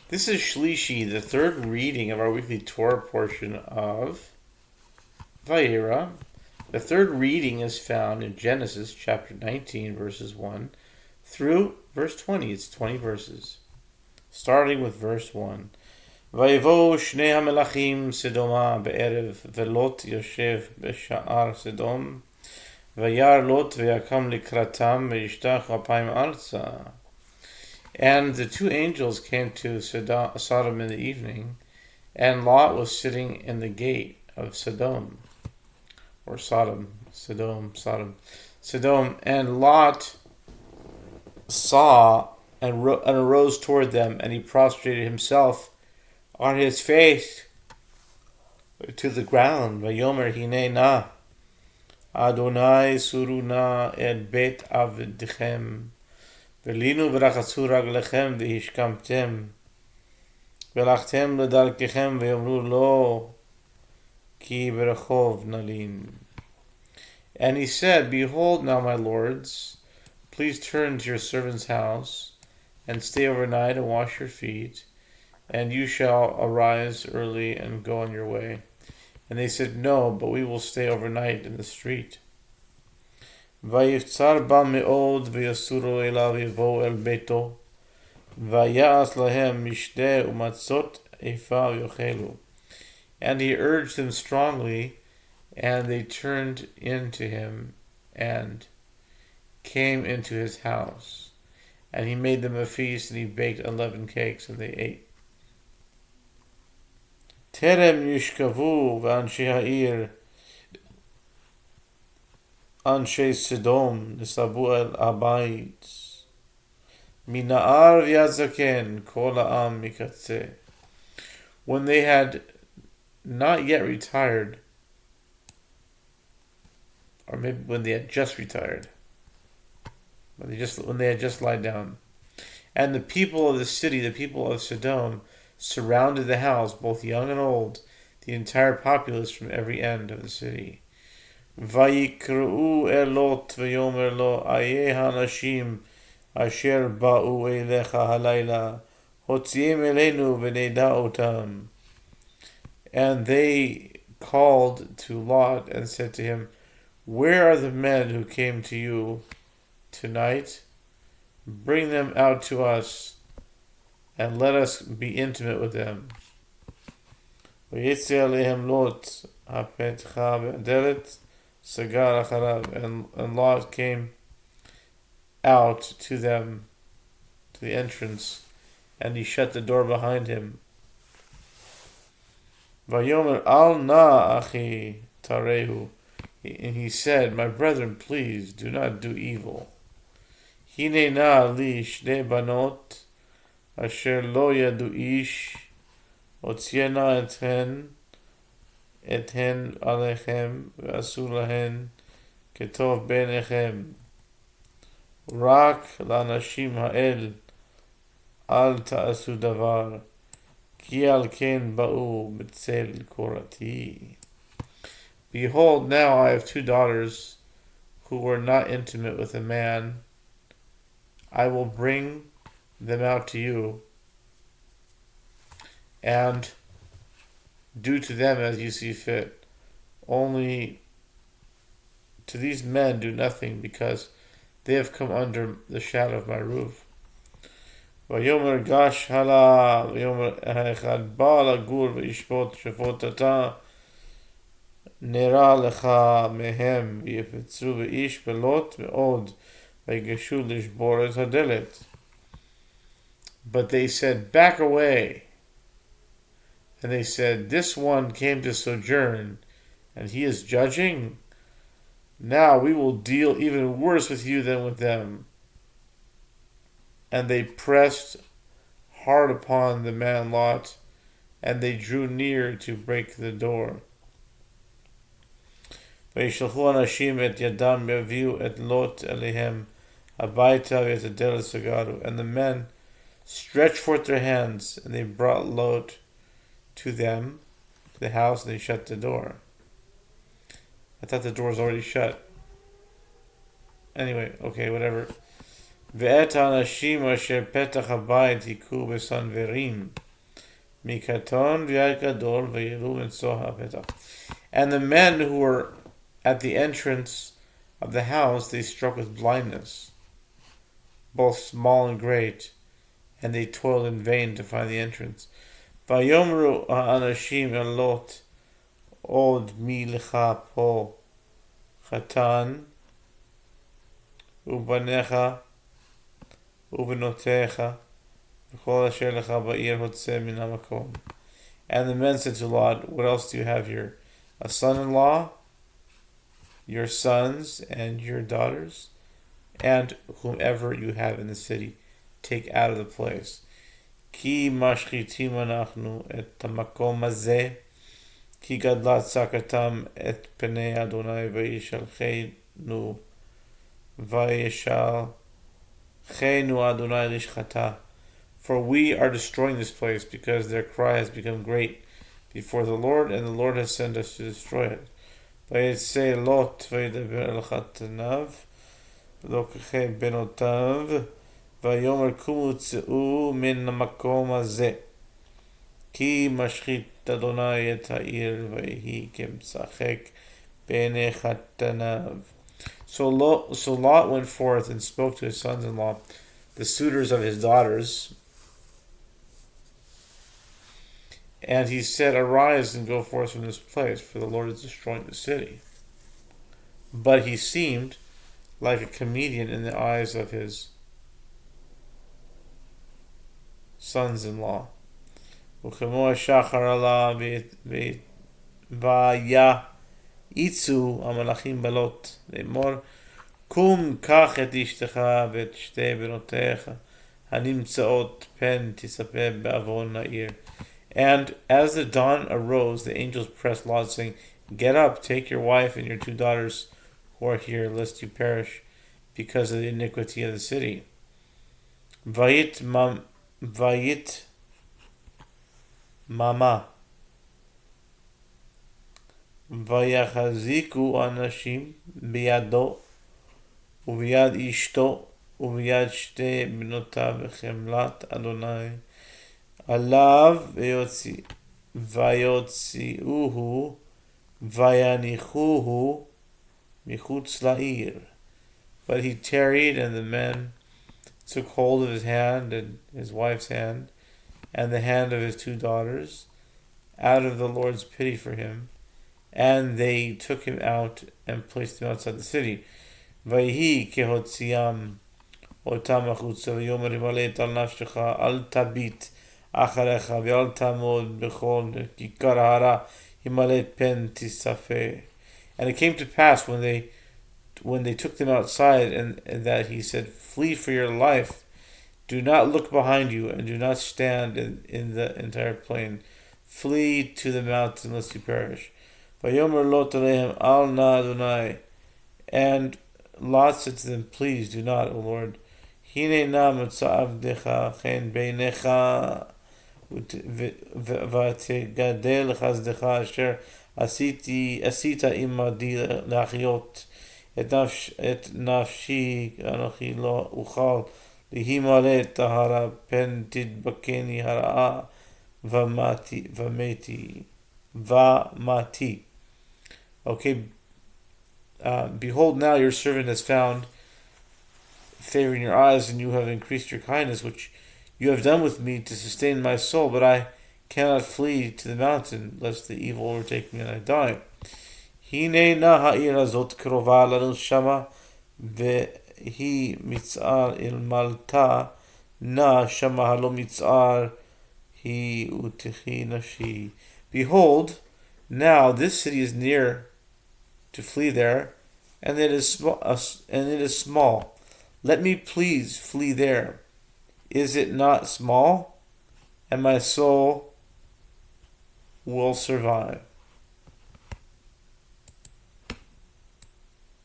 This is Shlishi, the third reading of our weekly Torah portion of Vayera. The third reading is found in Genesis chapter 19, verses 1 through verse 20. It's 20 verses. Starting with verse 1. ויבואו שני המלאכים סדומה בערב, ולוט יושב בשער סדום, וירא לוט ויקם לקראתם, וישטח אפיים ארצה. And the two angels came to Sodom in the evening, and Lot was sitting in the gate of Sodom. Or Sodom. And Lot saw and arose toward them, and he prostrated himself on his face to the ground. Vayomer hine na, Adonai suruna et bet avdichem, velinu v'rachatzu raglechem v'hishkamtem, v'lachtem l'darkechem v'yomru lo ki berachov nalin. And he said, Behold now, my lords, please turn to your servant's house, and stay overnight and wash your feet, and you shall arise early and go on your way. And they said, No, but we will stay overnight in the street. ויבצר בה מאוד ויסורו אליו יבואו אל ביתו ויעש להם משתה ומצות איפה ויאכלו. And he urged them strongly, and they turned into him and came into his house. And he made them a feast, and he baked unleavened cakes, and they ate. טרם ישכבו ואנשי העיר אנשי סדום נסבו אל הבית מנער ויד זקן כל העם מקצה. When they had not yet retired, or maybe when they had just retired, when they had just lied down, and the people of the city, the people of Sodom, surrounded the house, both young and old, the entire populace from every end of the city. ויקראו אל לוט ויאמר לו, איה האנשים אשר באו אליך הלילה, הוציאם אלינו ונדע אותם. And they called to Lot and said to him, Where are the men who came to you tonight? Bring them out to us, and let us be intimate with them. ויצא עליהם לוט הפתחה והדלת סגר אחריו. And Lot came out to them, to the entrance, and he shut the door behind him. ויאמר אל נא אחי תרעו. And he said, My brethren, please do not do evil. הנה נא לי שני בנות אשר לא ידעו איש, הוציאנה אתהן עליכם, ועשו להן כטוב בעיניכם. רק לאנשים האל אל תעשו דבר, כי על כן באו בצל קורתי. Behold, now I have two daughters who were not intimate with a man. I will bring them out to you, and do to them as you see fit. Only to these men do nothing, because they have come under the shadow of my roof. ויאמר גש הלאה, ויאמר האחד בא לגור וישפוט שפוט אתה, נראה לך מהם, ויפצרו באיש בלוט מאוד, ויגשו לשבור את הדלת. But they said, Back away. And they said, This one came to sojourn, and he is judging? Now we will deal even worse with you than with them. And they pressed hard upon the man Lot, and they drew near to break the door. וישלחו אנשים את ידם ויביאו את לוט אליהם הביתה ואת הדלת סגרו. And the men stretched forth their hands, and they brought Lot to them, to the house, and they shut the door. I thought the door was already shut. Anyway, okay, whatever. ואת האנשים אשר פתח הבית היכו בסנוורים, מקטון ועד גדול, ויעלו מנשוא הפתח. And the men who were at the entrance of the house they struck with blindness, both small and great, and they toiled in vain to find the entrance. ויאמרו האנשים אל לוט, עוד מי לך פה חתן, ובניך ובנותיך, וכל אשר לך בעיר הוצא מן המקום. And the men said to Lot, what else do you have here? A son-in-law, your sons and your daughters, and whomever you have in the city, take out of the place. כי משחיתים אנחנו את המקום הזה, כי גדלה צעקתם את פני אדוני וישלחנו אדוני לשחתה. For we are destroying this place because their cry has become great before the Lord, and the Lord has sent us to destroy it. ויצא לוט וידבר אל חתניו ולוקחי בנותיו, ויאמר קומו צאו מן המקום הזה, כי משחית אדוני את העיר, ויהי כמשחק בעיני חתניו. So Lot went forth and spoke to his sons-in-law, the suitors of his daughters, and he said, arise and go forth from this place, for the Lord is destroying the city. But he seemed like a comedian in the eyes of his sons-in-law. וכמו השחר עלה ויעיצו המלאכים בלוט לאמור, קום קח את אשתך ואת שתי בנותיך הנמצאות פן תספר בעוון העיר. And as the dawn arose, the angels pressed Lot, saying, get up, take your wife and your two daughters who are here, lest you perish because of the iniquity of the city. Vayit mama ויחזיקו אנשים בידו וביד אשתו וביד שתי בנותיו בחמלת אדוני עליו, ויוציאוהו ויניחוהו מחוץ לעיר. But he tarried, and the men took hold of his hand and his wife's hand and the hand of his two daughters out of the Lord's pity for him, and they took him out and placed him outside the city. ויהי כהוציאם אותם החוצה, ויאמר ימלט על נפשך, אל תביט אחריך, ואל תעמוד בכל כיכר ההרה, ימלט פן תספה. And it came to pass when they took them outside, and that he said, flee for your life, do not look behind you, and do not stand in the entire plain. Flee to the mountain lest you perish. ויאמר לוט עליהם, אל נא אדוני. And Lot said to them, please do not, O Lord. הנה נא מצא עבדך חן בעיניך, ותגדל חסדך אשר עשית עמדי להחיות את נפשי, אנוכי לא אוכל להימלט טהרה, פן תדבקני הרעה ומתי. Okay, behold, now your servant has found favor in your eyes, and you have increased your kindness, which you have done with me to sustain my soul, but I cannot flee to the mountain, lest the evil overtake me and I die. הנה נא העיר הזאת קרובה לנו שמה, והיא מצער אל מלטה, נא שמה הלא מצער היא ותחי נפשי. Behold, now this city is near to flee there, and it is small. Let me please flee there. Is it not small? And my soul will survive.